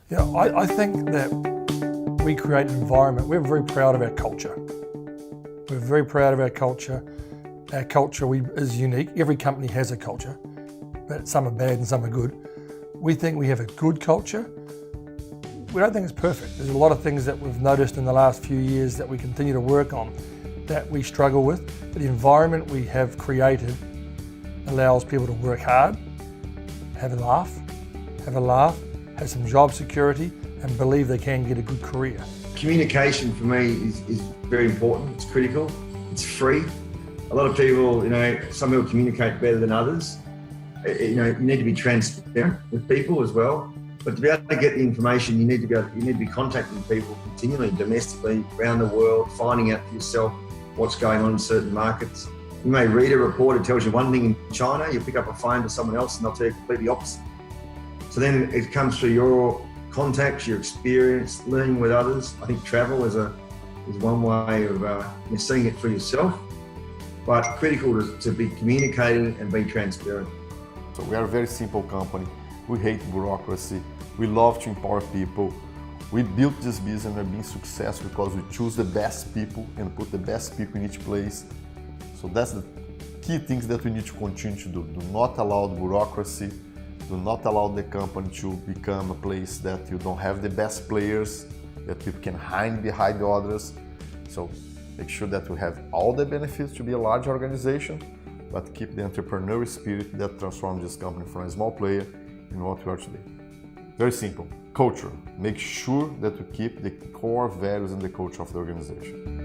Yeah, I think that we create an environment. We're very proud of our culture. We're very proud of our culture. Our culture is unique. Every company has a culture, but some are bad and some are good. We think we have a good culture. We don't think it's perfect. There's a lot of things that we've noticed in the last few years that we continue to work on that we struggle with. But the environment we have created allows people to work hard, have a laugh, have some job security, and believe they can get a good career. Communication for me is very important. It's critical. It's free. A lot of people, some people communicate better than others. You need to be transparent with people as well. But to be able to get the information, you need to be contacting people continually, domestically, around the world, finding out for yourself what's going on in certain markets. You may read a report that tells you one thing in China, you pick up a phone to someone else and they'll tell you completely opposite. So then it comes through your contacts, your experience, learning with others. I think travel is one way of seeing it for yourself, but critical to be communicating and be transparent. So we are a very simple company. We hate bureaucracy. We love to empower people. We built this business and we're being successful because we choose the best people and put the best people in each place. So that's the key things that we need to continue to do. Do not allow the bureaucracy. Do not allow the company to become a place that you don't have the best players, that people can hide behind the others. So make sure that we have all the benefits to be a large organization, but keep the entrepreneurial spirit that transforms this company from a small player in what we are today. Very simple. Culture. Make sure that we keep the core values and the culture of the organization.